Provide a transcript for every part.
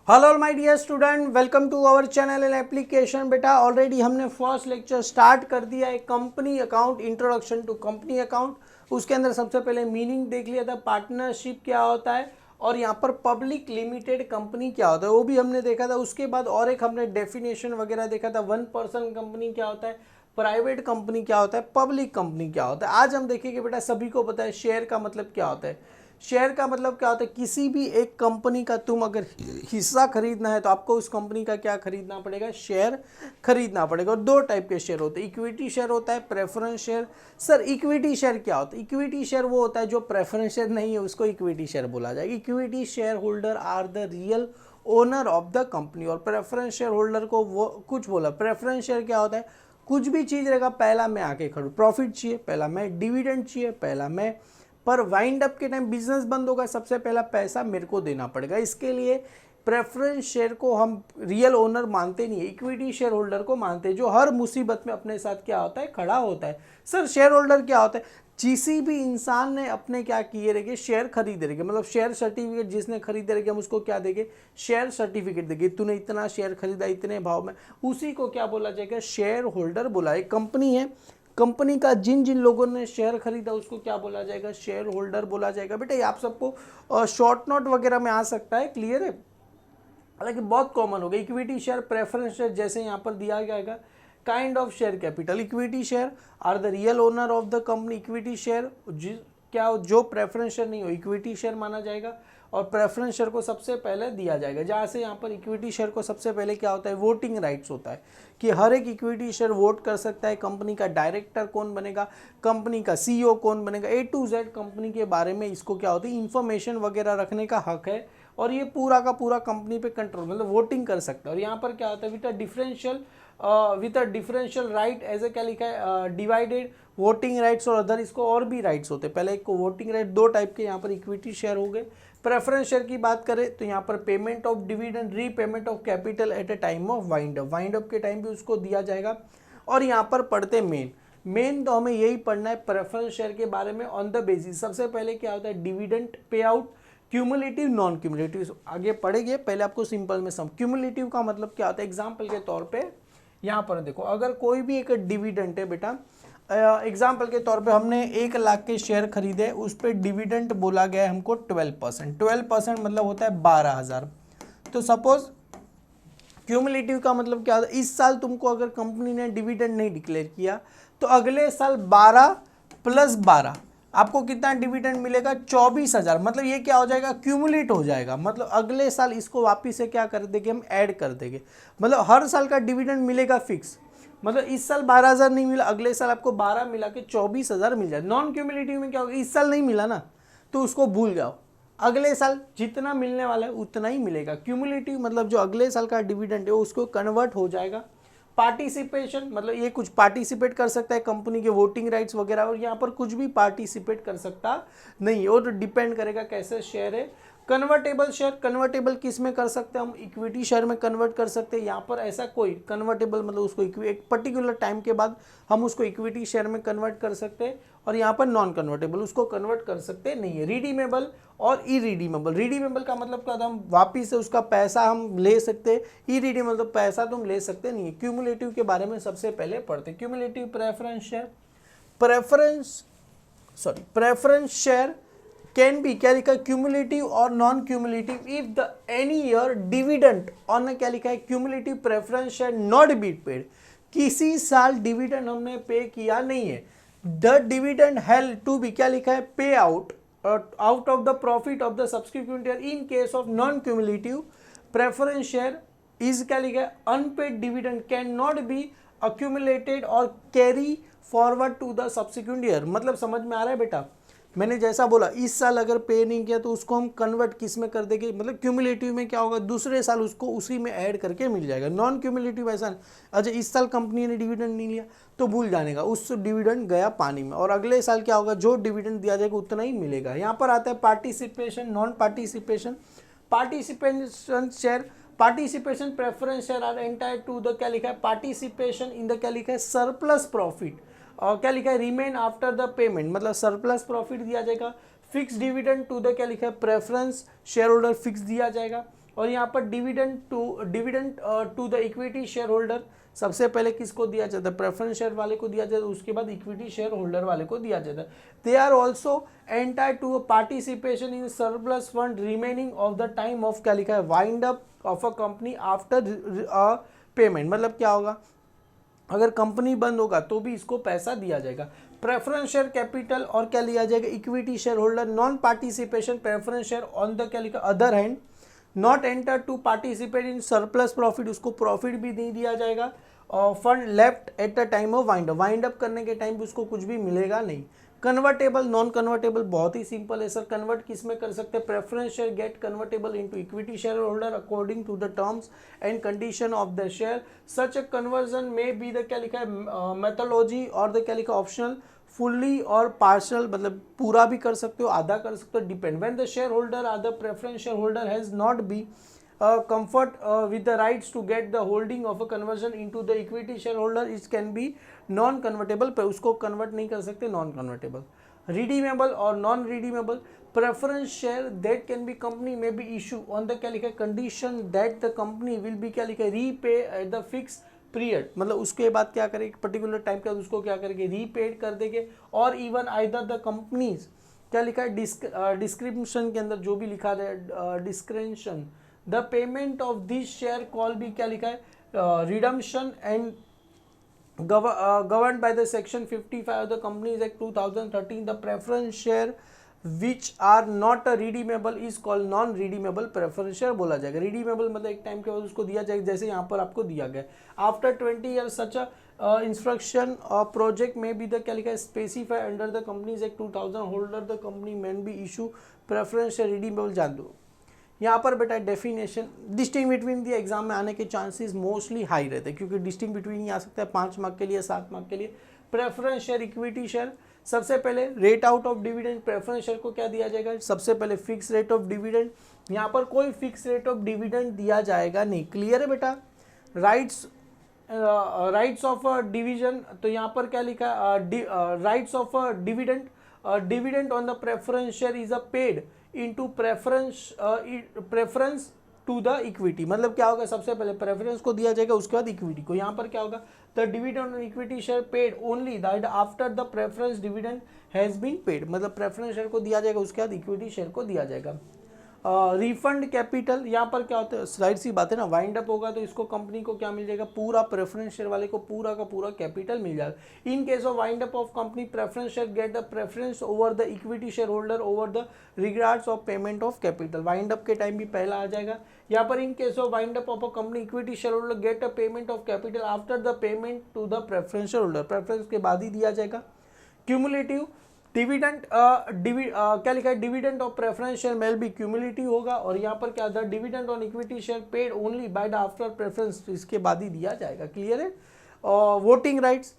Hello my dear student, welcome to our channel and application. बेटा already हमने first lecture start कर दिया है, company account, introduction to company account. उसके अंदर सबसे पहले मीनिंग देख लिया था, पार्टनरशिप क्या होता है और यहाँ पर पब्लिक लिमिटेड कंपनी क्या होता है वो भी हमने देखा था। उसके बाद और एक हमने डेफिनेशन वगैरह देखा था, वन पर्सन कंपनी क्या होता है, प्राइवेट कंपनी क्या होता है, पब्लिक कंपनी क्या होता है। आज हम देखेंगे बेटा, सभी को पता है शेयर का मतलब क्या होता है। शेयर का मतलब क्या होता है, किसी भी एक कंपनी का तुम अगर हिस्सा खरीदना है तो आपको उस कंपनी का क्या खरीदना पड़ेगा, शेयर खरीदना पड़ेगा। और दो टाइप के शेयर होते हैं, इक्विटी शेयर होता है, preference share. Sir equity share क्या होता है? इक्विटी शेयर वो होता है जो प्रेफरेंस शेयर नहीं है, उसको इक्विटी शेयर बोला जाएगा। Equity share holder are the real owner of the company. और प्रेफरेंस शेयर होल्डर को वो कुछ बोला, प्रेफरेंस शेयर क्या होता है, कुछ भी चीज़ रहेगा, पहला मैं आके खड़ूँ, प्रॉफिट चाहिए पहला मैं, डिविडेंड चाहिए पहला मैं, पर वाइंड अप के टाइम बिजनेस बंद होगा, सबसे पहला पैसा मेरे को देना पड़ेगा। इसके लिए प्रेफरेंस शेयर को हम रियल ओनर मानते नहीं है, इक्विटी शेयर होल्डर को मानते हैं, जो हर मुसीबत में अपने साथ क्या होता है, खड़ा होता है। सर शेयर होल्डर क्या होता है? किसी भी इंसान ने अपने क्या किए रहेंगे, शेयर खरीदे रहेंगे, मतलब शेयर सर्टिफिकेट जिसने खरीदे रहेंगे हम उसको क्या देंगे, शेयर सर्टिफिकेट देंगे। तूने इतना शेयर खरीदा इतने भाव में, उसी को क्या बोला जाएगा, शेयर होल्डर बोला। एक कंपनी है, कंपनी का जिन जिन लोगों ने शेयर खरीदा उसको क्या बोला जाएगा, शेयर होल्डर बोला जाएगा। बेटा ये आप सबको शॉर्ट नोट वगैरह में आ सकता है, क्लियर है, हालांकि बहुत कॉमन हो गया। इक्विटी शेयर, प्रेफरेंस शेयर, जैसे यहाँ पर दिया गया है, kind of share capital. Equity share are the real owner of the company. Equity share क्या जो प्रेफरेंस शेयर नहीं हो, इक्विटी शेयर माना जाएगा। और प्रेफरेंस शेयर को सबसे पहले दिया जाएगा, जहाँ से यहाँ पर इक्विटी शेयर को सबसे पहले क्या होता है, वोटिंग राइट्स होता है कि हर एक इक्विटी शेयर वोट कर सकता है। कंपनी का डायरेक्टर कौन बनेगा, कंपनी का सीईओ कौन बनेगा, ए टू जेड कंपनी के बारे में इसको क्या होती है, इंफॉर्मेशन वगैरह रखने का हक है। और ये पूरा का पूरा कंपनी पे कंट्रोल, मतलब वोटिंग कर सकता है। और यहाँ पर क्या होता है, with a differential right as a क्या लिखा है, डिवाइडेड वोटिंग राइट्स और अदर, इसको और भी राइट्स होते हैं। पहले एक को वोटिंग राइट, दो टाइप के यहाँ पर इक्विटी शेयर हो गए। प्रेफरेंस शेयर की बात करें तो यहाँ पर payment of dividend, repayment of capital eight A time of wind up, wind up के टाइम भी उसको दिया जाएगा। और यहाँ पर पढ़ते मेन तो हमें यही पढ़ना है प्रेफरेंस शेयर के बारे में। ऑन द बेसिस सबसे पहले क्या होता है, dividend pay out, cumulative, non cumulative आगे पढ़ेंगे। पहले आपको सिंपल में सम, क्यूमुलेटिव का मतलब क्या होता है, एग्जाम्पल के तौर पे यहाँ पर देखो, अगर कोई भी एक डिविडेंड है बेटा, एग्जाम्पल के तौर पे हमने 1 लाख के शेयर खरीदे, उस पर डिविडेंड बोला गया है हमको 12%। 12% मतलब होता है 12,000। तो सपोज क्यूमुलेटिव का मतलब क्या होता है, इस साल तुमको अगर कंपनी ने डिविडेंड नहीं डिक्लेयर किया तो अगले साल 12 + 12 आपको कितना डिविडेंड मिलेगा, 24,000। मतलब ये क्या हो जाएगा, क्यूमुलेट हो जाएगा। मतलब अगले साल इसको वापिस से क्या कर देंगे, हम ऐड कर देंगे। मतलब हर साल का डिविडेंड मिलेगा फिक्स। मतलब इस साल 12,000 नहीं मिला, अगले साल आपको 12 मिला के 24,000 मिल जाए। नॉन क्यूमुलेटिव में क्या होगा, इस साल नहीं मिला ना तो उसको भूल जाओ, अगले साल जितना मिलने वाला है उतना ही मिलेगा। क्यूमुलेटिव मतलब जो अगले साल का डिविडेंड है उसको कन्वर्ट हो जाएगा। पार्टिसिपेशन मतलब ये कुछ पार्टिसिपेट कर सकता है कंपनी के वोटिंग राइट्स वगैरह, और यहाँ पर कुछ भी पार्टिसिपेट कर सकता नहीं है, और डिपेंड करेगा कैसे शेयर है। कन्वर्टेबल शेयर, कन्वर्टेबल किस में कर सकते हैं हम, इक्विटी शेयर में कन्वर्ट कर सकते हैं। यहाँ पर ऐसा कोई कन्वर्टेबल मतलब उसको एक पर्टिकुलर टाइम के बाद हम उसको इक्विटी शेयर में कन्वर्ट कर सकते हैं। और यहाँ पर नॉन कन्वर्टेबल उसको कन्वर्ट कर सकते नहीं है। रिडीमेबल और इरीडीमेबल, रिडीमेबल का मतलब क्या होता है, हम वापिस से उसका पैसा हम ले सकते हैं, इरीडीमेबल तो पैसा तुम ले सकते नहीं है। क्यूमुलेटिव के बारे में सबसे पहले पढ़ते हैं। Cumulative preference share, preference share can be क्या लिखा है, क्यूमुलेटिव और non cumulative if the any year dividend on क्या लिखा है, cumulative preference share not be paid, किसी साल डिविडेंड हमने पे किया नहीं है। The dividend held to be क्या लिखा है, pay out out of the profit of the subsequent year in case of non cumulative preference share is क्या लिखा है, unpaid dividend cannot be accumulated or carry forward to the subsequent year। मतलब समझ में आ रहा है बेटा, मैंने जैसा बोला इस साल अगर पे नहीं किया तो उसको हम कन्वर्ट किस में कर देंगे, मतलब क्यूमुलेटिव में क्या होगा, दूसरे साल उसको उसी में ऐड करके मिल जाएगा। नॉन क्यूमुलेटिव ऐसा नहीं, अच्छा इस साल कंपनी ने डिविडेंड नहीं लिया तो भूल जाने का, उस डिविडेंड गया पानी में, और अगले साल क्या होगा, जो डिविडेंड दिया जाएगा उतना ही मिलेगा। यहाँ पर आता है participation, non participation. Participation share, participation preference share are entire to the क्या लिखा है, पार्टिसिपेशन इन द क्या लिखा है, सरप्लस प्रॉफिट, और क्या लिखा है, रिमेन आफ्टर द पेमेंट, मतलब सरप्लस प्रॉफिट दिया जाएगा। फिक्स डिविडेंड टू द क्या लिखा है, प्रेफरेंस शेयर होल्डर फिक्स दिया जाएगा। और यहाँ पर dividend to the equity share holder, सबसे पहले किसको दिया जाता है, प्रेफरेंस शेयर वाले को दिया जाता है, उसके बाद इक्विटी शेयर होल्डर वाले को दिया जाता है। They are also entitled to participation in surplus fund remaining of the time of, क्या लिखा है, wind up of a company after payment. मतलब क्या होगा, अगर कंपनी बंद होगा तो भी इसको पैसा दिया जाएगा। प्रेफरेंस शेयर कैपिटल और क्या लिया जाएगा, equity share holder. Non participation preference share on the, क्या लिखा, other hand not enter to participate in surplus profit, उसको प्रॉफिट भी नहीं दिया जाएगा। और fund left at the time of wind up करने के टाइम उसको कुछ भी मिलेगा नहीं। कन्वर्टेबल नॉन कन्वर्टेबल बहुत ही सिंपल है सर, कन्वर्ट किस में कर सकते हैं, preference share get convertible into equity share holder according to the terms and condition of the share. Such a conversion may be the, क्या लिखा है, मेथोलॉजी और द, क्या लिखा, ऑप्शनल, फुल्ली और पार्शल, मतलब पूरा भी कर सकते हो, आधा कर सकते हो, depend. When the share holder are the preference share holder has not be comfort with the rights to get the holding of a conversion into the equity shareholder, it can be non convertible, पर उसको convert नहीं कर सकते, non convertible। redeemable और non redeemable preference share that can be company may be issue on the, क्या लिखा है, condition that the company will be, क्या लिखा है, repay at the fixed period, मतलब उसके बाद क्या करेंगे, पर्टिकुलर टाइम के बाद उसको क्या करेंगे, रीपेड कर देंगे। और इवन आइदर द कंपनीज, क्या लिखा है, डिस्क्रिप्शन के अंदर जो भी लिखा है, description the payment of this share call भी, क्या लिखा है, redemption and governed by the section 55 of the Companies Act 2013, the preference share which are not redeemable is called non redeemable preference share बोला जाएगा। redeemable मतलब एक time के बाद उसको दिया जाएगा, जैसे यहाँ पर आपको दिया गया। After 20 years such a instruction or project may be the, क्या लिखा है, specify under the Companies Act 2000 holder the company may be issue preference share redeemable। जान दो यहाँ पर बेटा definition distinguish between the exam में आने के चांसेस मोस्टली हाई रहते हैं, क्योंकि डिस्टिंग बिटवीन ही आ सकता है 5 मार्क के लिए, 7 मार्क के लिए। प्रेफरेंस शेयर, इक्विटी शेयर, सबसे पहले rate out of dividend, preference share को क्या दिया जाएगा, सबसे पहले फिक्स रेट ऑफ डिविडेंड। यहाँ पर कोई फिक्स रेट ऑफ डिविडेंड दिया जाएगा नहीं, क्लियर है बेटा। राइट्स ऑफ डिवीजन, तो यहाँ पर क्या लिखा, rights of dividend, dividend on the preference share is a paid into preference to the equity. मतलब क्या होगा, सबसे पहले प्रेफरेंस को दिया जाएगा, उसके बाद इक्विटी को। यहाँ पर क्या होगा, the dividend on equity share paid only that after the preference dividend has been paid, मतलब प्रेफरेंस शेयर को दिया जाएगा, उसके बाद इक्विटी शेयर को दिया जाएगा। रिफंड कैपिटल, यहाँ पर क्या होता है, जाहिर सी बात है ना, वाइंड अप होगा तो इसको कंपनी को क्या मिल जाएगा, पूरा प्रेफरेंस शेयर वाले को पूरा का पूरा कैपिटल मिल जाएगा। In case of wind up of company preference share get the preference over the equity share holder over the regards of payment of capital. Wind up के टाइम भी पहला आ जाएगा यहाँ पर। In case of wind up of a company equity share holder get a payment of capital after the payment to the preference share holder, preference के बाद ही दिया जाएगा। क्यूमुलेटिव डिविडेंड, क्या लिखा है, डिविडेंड ऑफ प्रेफरेंस शेयर मेल भी cumulative होगा। और यहाँ पर क्या था, dividend on equity share paid only by the after preference, इसके बाद ही दिया जाएगा, क्लियर है। वोटिंग राइट्स,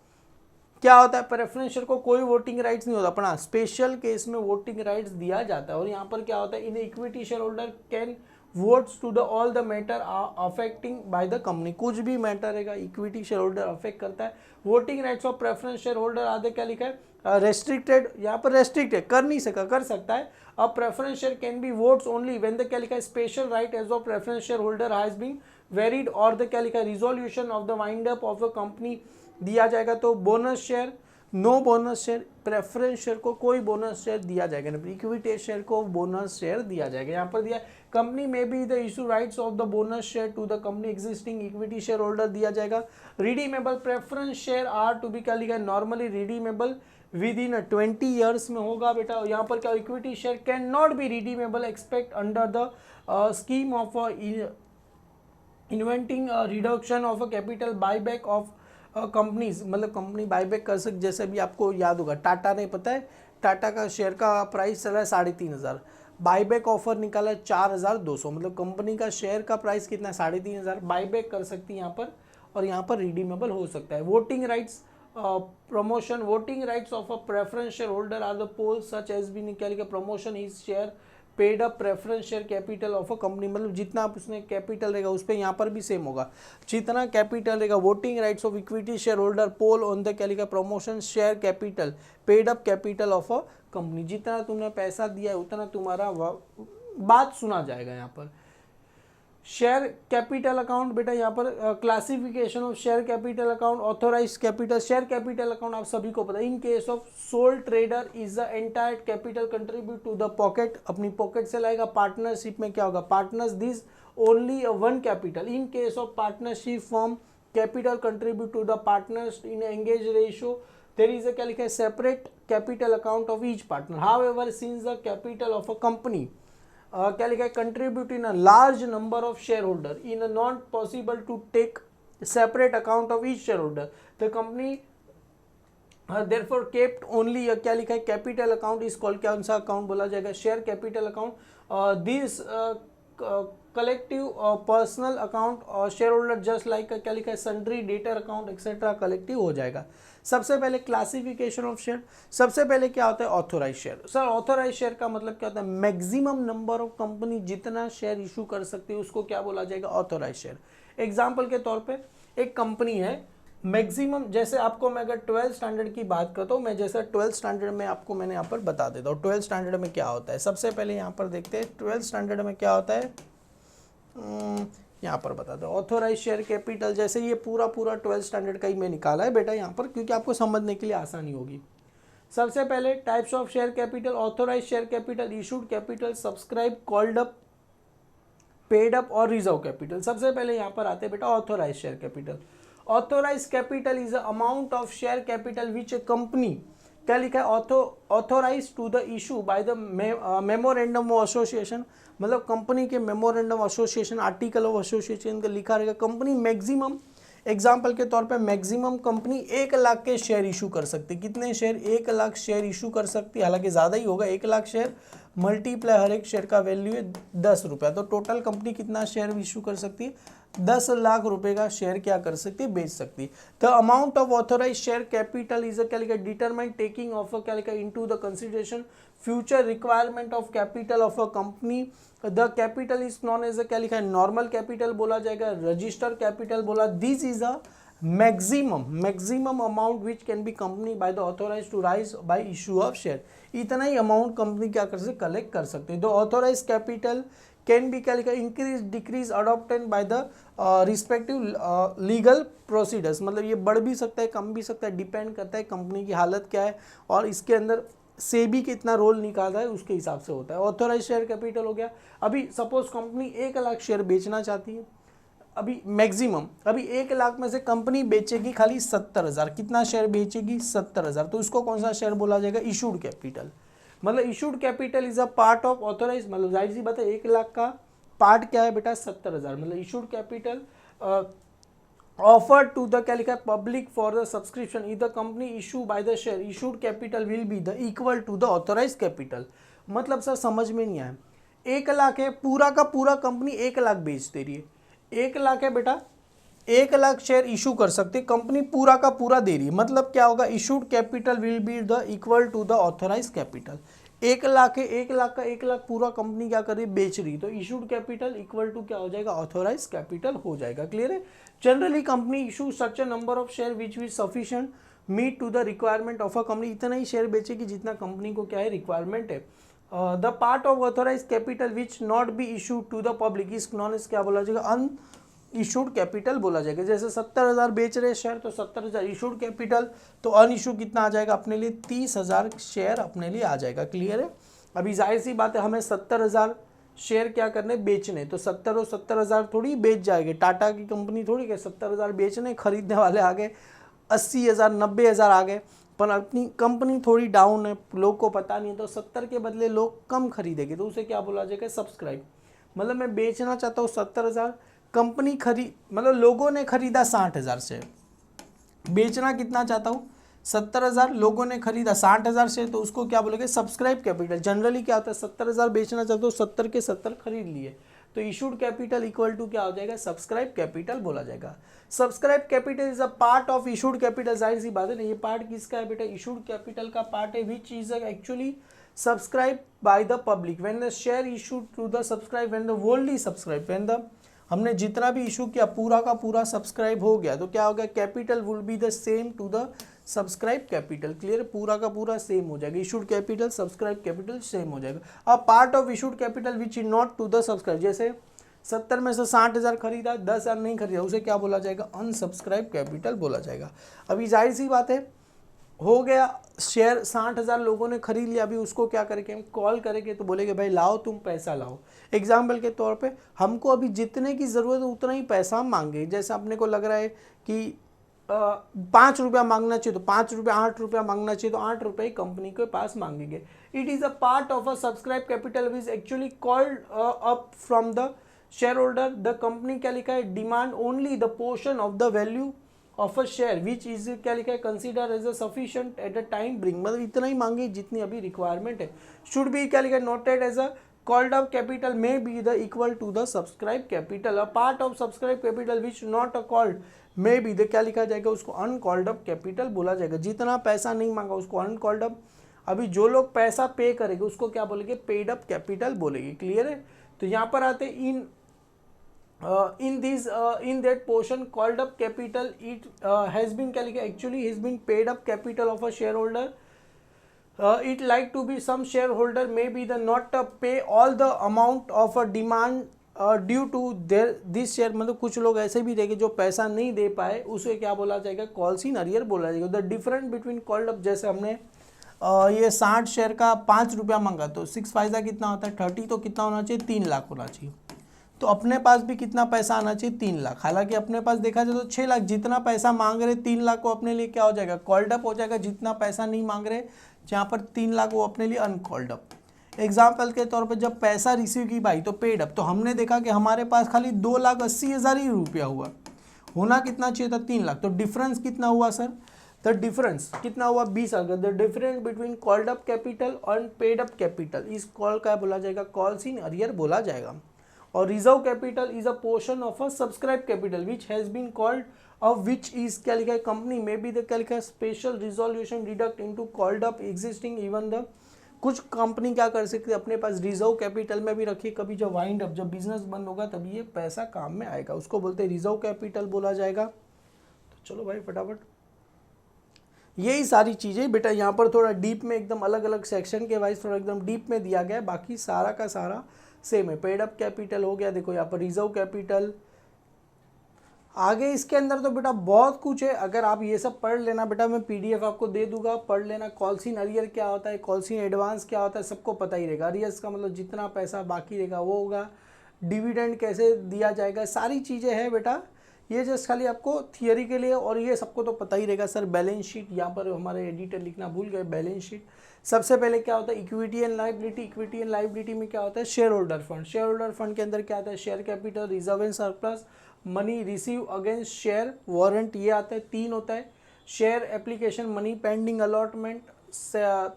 क्या होता है, प्रेफरेंस शेयर को कोई वोटिंग राइट्स नहीं होता, अपना स्पेशल केस में वोटिंग राइट्स दिया जाता है। और यहाँ पर क्या होता है, in equity share holder can votes to the all the matter affecting by the company, कुछ भी मैटर रहेगा इक्विटी शेयर होल्डर अफेक्ट करता है। Voting rights of preference share holder आधे, क्या लिखा है, रेस्ट्रिक्टेड, यहाँ पर रेस्ट्रिक्टेड कर नहीं सका, कर सकता है। अब preference share can be votes only when the, क्या लिखा है, special right as of preference share holder has been varied और द, क्या लिखा है, resolution of the wind up of the company दिया जाएगा। तो bonus share, no bonus share, preference share को कोई बोनस शेयर दिया जाएगा नहीं, इक्विटी शेयर को बोनस शेयर दिया जाएगा। यहाँ पर दिया कंपनी में भी the issue rights of the bonus share to the company existing equity share holder दिया जाएगा। Redeemable preference share are to be, क्या लिखा है, normally redeemable within 20 years में होगा बेटा। यहाँ पर क्या, equity share can not be redeemable expect under the scheme of inventing reduction of a capital buyback of companies, मतलब कंपनी बायबैक कर सकते। जैसे भी आपको याद होगा, टाटा ने, पता है टाटा का शेयर का प्राइस चला है 3,500, बायबैक ऑफर निकाला है 4,200, मतलब कंपनी का शेयर का प्राइस कितना है, 3,500, बायबैक कर सकती है यहाँ पर, और यहाँ पर रिडीमेबल हो सकता है। Voting rights, promotion, voting rights of a preference share holder are the poll such as be, क्या लिखा, promotion his share paid up preference share capital of a company, मतलब जितना आप उसमें कैपिटल रहेगा उस पर यहाँ पर भी सेम होगा, जितना कैपिटल रहेगा। Voting rights of equity share holder poll on the, क्या लिखा, promotion share capital paid up capital of a company, जितना तुमने पैसा दिया है उतना तुम्हारा बात सुना जाएगा यहाँ पर। शेयर कैपिटल अकाउंट, बेटा यहाँ पर classification of share capital account, authorise capital. Share capital account आप सभी को पता है, in case of sole trader is the entire capital contribute to the pocket, अपनी पॉकेट से लाएगा। पार्टनरशिप में क्या होगा, partners this only one capital. In case of partnership form capital contribute to the partners in engage ratio, there is a क्या लिखा है, separate capital account of each partner. However since the capital of a company क्या लिखा है, contribute in a large number of share holder in a not possible to take separate account of each share holder, the company therefore kept only क्या लिखा है, capital account is called, कौन सा account बोला जाएगा, share capital account. This collective personal account और share holder just like क्या लिखा है, sundry debtor account etcetera collective हो जाएगा। सबसे पहले क्लासिफिकेशन ऑफ शेयर, सबसे पहले क्या होता है, authorise share. Sir authorise share का मतलब क्या होता है, मैक्सिमम नंबर ऑफ कंपनी जितना शेयर इशू कर सकती है उसको क्या बोला जाएगा, ऑथोराइज शेयर। एग्जाम्पल के तौर पे एक कंपनी है, मैक्सिमम, जैसे आपको मैं अगर 12th स्टैंडर्ड की बात करता हूँ, मैं जैसे 12th स्टैंडर्ड में आपको मैंने यहाँ पर बता देता हूँ 12th स्टैंडर्ड में क्या होता है। सबसे पहले यहाँ पर देखते हैं 12th स्टैंडर्ड में क्या होता है, यहाँ पर बता दो ऑथोराइज शेयर कैपिटल। जैसे ये पूरा 12th स्टैंडर्ड का ही मैं निकाला है बेटा यहाँ पर, क्योंकि आपको समझने के लिए आसानी होगी। सबसे पहले types of share capital, authorise share capital, issued capital, subscribe, called up, paid up और रिजर्व कैपिटल। सबसे पहले यहाँ पर आते हैं बेटा authorise share capital. Authorise capital is the amount of share capital which a company, क्या लिखा है, authorise to the issue by the memorandum of association, मतलब कंपनी के memorandum association, article of association का लिखा रहेगा। कंपनी मैक्सिमम, एग्जाम्पल के तौर पे मैक्सिमम कंपनी 1 लाख के शेयर इशू कर सकती है। कितने शेयर, 1 लाख शेयर इशू कर सकती है, हालांकि ज़्यादा ही होगा, 1 लाख शेयर मल्टीप्लाई हर एक शेयर का वैल्यू है 10 रुपया, तो टोटल कंपनी कितना शेयर इशू कर सकती है, 10 लाख रुपए का शेयर क्या कर सकती है, बेच सकती है। The amount of authorise share capital is क्या लिखा, डिटरमाइन टेकिंग ऑफ क्या लिखा, into the consideration future requirement of capital of a company. The capital is known as क्या लिखा है, नॉर्मल कैपिटल बोला जाएगा, रजिस्टर कैपिटल बोला। This is a maximum amount which can be company by the authorise to raise by issue of share. इतना ही amount company क्या कर सकती है, कलेक्ट कर सकती है। The authorise capital can be क्या लिखा, increase decrease adopted by the respective legal procedures, मतलब ये बढ़ भी सकता है कम भी सकता है, डिपेंड करता है कंपनी की हालत क्या है और इसके अंदर सेबी कितना रोल निकाला है उसके हिसाब से होता है। ऑथोराइज शेयर कैपिटल हो गया। अभी सपोज कंपनी 1 लाख शेयर बेचना चाहती है, अभी मैक्सिमम, अभी 1 लाख में से कंपनी बेचेगी खाली 70,000, कितना शेयर बेचेगी, 70,000, तो उसको कौन सा शेयर बोला जाएगा, इशूड कैपिटल। मतलब issued capital is a part of authorise, मतलब जाहिर सी बात है 1 लाख का पार्ट क्या है बेटा, 70,000, मतलब issued capital offered to the क्या लिखा है, public for the subscription if the company issue by the share issued capital will be the equal to the authorise capital. मतलब सर समझ में नहीं आया, 1 लाख है, पूरा का पूरा कंपनी 1 लाख बेच दे रही है, 1 लाख है बेटा, 1 लाख शेयर इशू कर सकते कंपनी, पूरा का पूरा दे रही है, मतलब क्या होगा, issued capital will be the equal to the authorise capital. 1 lakh है, 1 लाख का 1 लाख पूरा कंपनी क्या कर रही है, बेच रही, तो इशूड कैपिटल इक्वल टू क्या हो जाएगा, ऑथोराइज कैपिटल हो जाएगा। क्लियर है। Generally company issue such a number of share which which sufficient meet to the requirement of a company, इतना ही शेयर बेचेगी जितना कंपनी को क्या है, रिक्वायरमेंट है। The part of authorise capital which not be issued to the public is known as क्या बोला जाएगा, अन इशूड कैपिटल बोला जाएगा। जैसे 70,000 बेच रहे शेयर तो 70,000 इशूड कैपिटल, तो अन इशू कितना आ जाएगा अपने लिए, 30,000 शेयर अपने लिए आ जाएगा। क्लियर है। अभी जाहिर सी बात है हमें 70,000 शेयर क्या करने, बेचने, तो 70 और 70,000 थोड़ी बेच जाएंगे, टाटा की कंपनी थोड़ी के 70,000 बेचने, खरीदने वाले आ गए 80,000 90,000 आ गए, पर अपनी कंपनी थोड़ी डाउन है, लोग को पता नहीं है, तो 70 के बदले लोग कम खरीदेंगे, तो उसे क्या बोला जाएगा, सब्सक्राइब। मतलब मैं बेचना चाहता हूँ 70,000, कंपनी मतलब लोगों ने खरीदा 60,000 शेयर, बेचना कितना चाहता हूँ 70,000, लोगों ने खरीदा 60,000 शेयर, तो उसको क्या बोलोगे, सब्सक्राइब कैपिटल। जनरली क्या होता है, 70,000 बेचना चाहते हो, 70 के 70 खरीद लिए, तो इशूड कैपिटल इक्वल टू क्या हो जाएगा, सब्सक्राइब कैपिटल बोला जाएगा। Subscribe capital is a part of issued capital. जाहिर सी बात है ना, ये पार्ट किसका है बेटा, इशूड कैपिटल का पार्ट है, which is actually subscribe by the public when the share issued to the subscribe when the वोल्डली सब्सक्राइब, व्हेन द हमने जितना भी इशू किया पूरा का पूरा सब्सक्राइब हो गया, तो क्या हो गया, capital will be the same to the subscribe capital. Clear, पूरा का पूरा सेम हो जाएगा, issued capital subscribe capital same हो जाएगा। अब part of issued capital which is not to the subscribe, जैसे 70 में से 60,000 खरीदा, 10,000 नहीं खरीदा, उसे क्या बोला जाएगा? अनसब्सक्राइब कैपिटल बोला जाएगा। अभी जाहिर सी बात है, हो गया शेयर 60,000 लोगों ने खरीद लिया, अभी उसको क्या करेंगे? हम कॉल करेंगे तो बोलेंगे भाई लाओ तुम पैसा लाओ। एग्जाम्पल के तौर पे हमको अभी जितने की ज़रूरत है उतना ही पैसा मांगे। जैसे अपने को लग रहा है कि 5 रुपया मांगना चाहिए तो 5 रुपया, 8 रुपया मांगना चाहिए तो 8 रुपये कंपनी के पास मांगेंगे। It is a part of a subscribe capital which actually called up from the share holder. The company क्या लिखा है? Demand only the portion of the value of a share which is क्या लिखा है? Consider as a sufficient at a time bring, मतलब इतना ही मांगे जितनी अभी रिक्वायरमेंट है। शुड बी क्या लिखा है? Noted as a called up capital may be the equal to the subscribe capital. A part of subscribe capital which not a called may be the क्या लिखा जाएगा? उसको अनकॉल्ड अप कैपिटल बोला जाएगा। जितना पैसा नहीं मांगा उसको अनकॉल्ड अप। अभी जो लोग पैसा पे करेंगे उसको क्या बोलेंगे? पेड अप कैपिटल बोलेंगे। क्लियर है? तो यहाँ पर आते in that portion called up capital, it has been क्या लिखा? actually has been paid up capital of a shareholder. It like to be some shareholder may be the not pay all the amount of a demand due to their this share, मतलब कुछ लोग ऐसे भी रहेंगे जो पैसा नहीं दे पाए, उसे क्या बोला जाएगा? कॉल्स इन अरियर बोला जाएगा। The difference between called up, जैसे हमने ये 60 शेयर का 5 रुपया मांगा तो 6 फायदा कितना होता है? 30, तो कितना होना चाहिए? 3 लाख होना चाहिए। तो अपने पास भी कितना पैसा आना चाहिए? 3 लाख। हालांकि अपने पास देखा जाए तो 6 लाख, जितना पैसा मांग रहे 3 लाख को अपने लिए क्या हो जाएगा? कॉल्ड अप हो जाएगा। जितना पैसा नहीं मांग रहे, जहाँ पर 3 लाख, वो अपने लिए अनकॉल्ड अप। एग्जाम्पल के तौर पर जब पैसा रिसीव की भाई तो पेड अप, तो हमने देखा कि हमारे पास खाली 2,80,000 ही रुपया हुआ, होना कितना चाहिए था? 3 लाख। तो डिफरेंस कितना हुआ सर? द डिफरेंस कितना हुआ? 20 आ गया। The difference between called up capital और पेड अप कैपिटल इस कॉल का बोला जाएगा? कॉल्स इन अरियर बोला जाएगा। और reserve capital is a portion of a subscribe capital which has been called off which is क्या लिखा है? कंपनी में बी द क्या लिखा है? Special resolution deduct into called up existing even the. कुछ कंपनी क्या कर सकती है? अपने पास रिजर्व कैपिटल में भी रखिए, कभी जब वाइंड अप, जब बिजनेस बंद होगा तभी ये पैसा काम में आएगा, उसको बोलते हैं रिजर्व कैपिटल बोला जाएगा। तो चलो भाई फटाफट यही सारी चीज़ें बेटा यहाँ पर थोड़ा डीप में एकदम अलग अलग सेक्शन के वाइज थोड़ा एकदम डीप में दिया गया है, बाकी सारा का सारा सेम है। पेड अप कैपिटल हो गया, देखो यहाँ पर रिजर्व कैपिटल। आगे इसके अंदर तो बेटा बहुत कुछ है, अगर आप ये सब पढ़ लेना बेटा, मैं पीडीएफ आपको दे दूंगा, पढ़ लेना। कॉल्स इन अरियर क्या होता है, कॉल्स इन एडवांस क्या होता है, सबको पता ही रहेगा। अरियर्स का मतलब जितना पैसा बाकी रहेगा वो होगा, डिविडेंड कैसे दिया जाएगा, सारी चीज़ें हैं बेटा। ये जस्ट खाली आपको थियरी के लिए, और ये सबको तो पता ही रहेगा सर। बैलेंस शीट, यहाँ पर हमारे एडिटर लिखना भूल गए। बैलेंस शीट सबसे पहले क्या होता है? Equity and liability. Equity and liability में क्या होता है? Share holder fund. Share holder fund के अंदर क्या आता है? Share capital, reserve and surplus, money receive against share, warrant, ये आता है। 3 होता है share application, money pending allotment.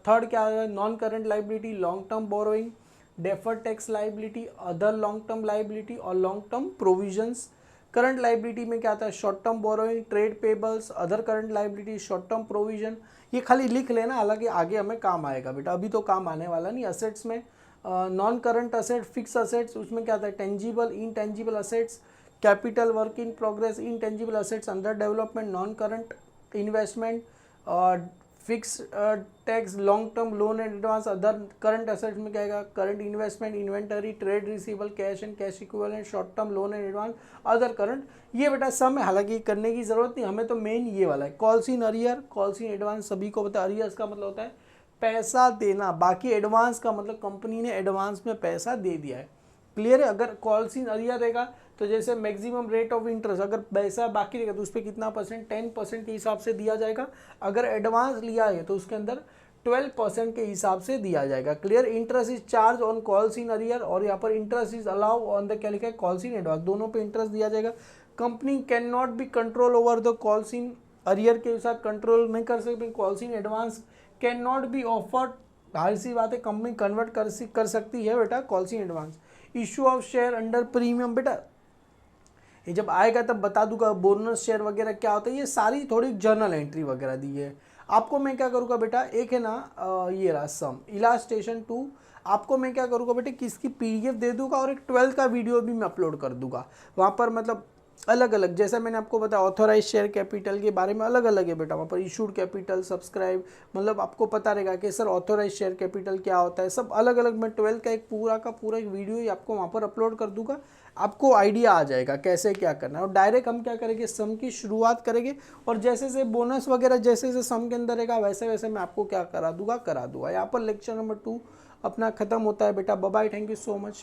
Third क्या है? Non current liability, long term borrowing, deferred tax liability, other long term liability और long term provisions. Current liability में क्या आता है? Short term borrowing, trade payables, other current liability, short term provision. ये खाली लिख लेना, हालांकि आगे हमें काम आएगा बेटा, अभी तो काम आने वाला नहीं। असेट्स में non current asset, fix assets, उसमें क्या आता है? Tangible, intangible assets, capital, work in progress, intangible assets under development, non current investment, fix tax, long term loan and advance. Other current assets में क्या आएगा? Current investment, inventory, trade receivable, cash and cash equivalent, short term loan and advance, other current. ये बेटा सब में हालांकि करने की जरूरत नहीं, हमें तो मेन ये वाला है। Calls in arrear, calls in advance सभी को पता है। अरियर्स का मतलब होता है पैसा देना, बाकी एडवांस का मतलब कंपनी ने एडवांस में पैसा दे दिया है। क्लियर है? अगर कॉल्स इन अरियर रहेगा तो जैसे मैक्सिमम रेट ऑफ इंटरेस्ट, अगर पैसा बाकी रहेगा तो उस पर कितना परसेंट? 10% के हिसाब से दिया जाएगा। अगर एडवांस लिया है तो उसके अंदर 12% के हिसाब से दिया जाएगा। Clear? Interest is charge on calls in arrear, और यहाँ पर interest is allow on the क्या लिखा है? Calls in advance. दोनों पे इंटरेस्ट दिया जाएगा। Company can not be control over the calls in arrear, के साथ कंट्रोल नहीं कर सकते। Calls in advance can not be offered, हाल सी बात है, कंपनी कन्वर्ट कर सकती है बेटा calls in advance. Issue of share under premium, बेटा ये जब आएगा तब बता दूंगा। बोनस शेयर वगैरह क्या होता है, ये सारी थोड़ी जर्नल एंट्री वगैरह दी है आपको। मैं क्या करूँगा बेटा, एक है ना ये रहा सम इलास्ट्रेशन 2, आपको मैं क्या करूँगा बेटे कि इसकी पीडीएफ दे दूंगा, और एक 12 का वीडियो भी मैं अपलोड कर दूंगा। वहाँ पर मतलब अलग अलग, जैसा मैंने आपको बताया ऑथोराइज शेयर कैपिटल के बारे में अलग अलग है बेटा। वहाँ पर इशूड कैपिटल, सब्सक्राइब, मतलब आपको पता रहेगा कि सर ऑथोराइज शेयर कैपिटल क्या होता है, सब अलग अलग। मैं 12 का एक पूरा एक वीडियो ही आपको वहाँ पर अपलोड कर दूंगा। आपको आइडिया आ जाएगा कैसे क्या करना है। और डायरेक्ट हम क्या करेंगे, सम की शुरुआत करेंगे और जैसे जैसे बोनस वगैरह जैसे जैसे सम के अंदर रहेगा वैसे वैसे मैं आपको क्या करा दूंगा। यहाँ पर लेक्चर नंबर 2 अपना खत्म होता है बेटा। Bye bye, thank you so much.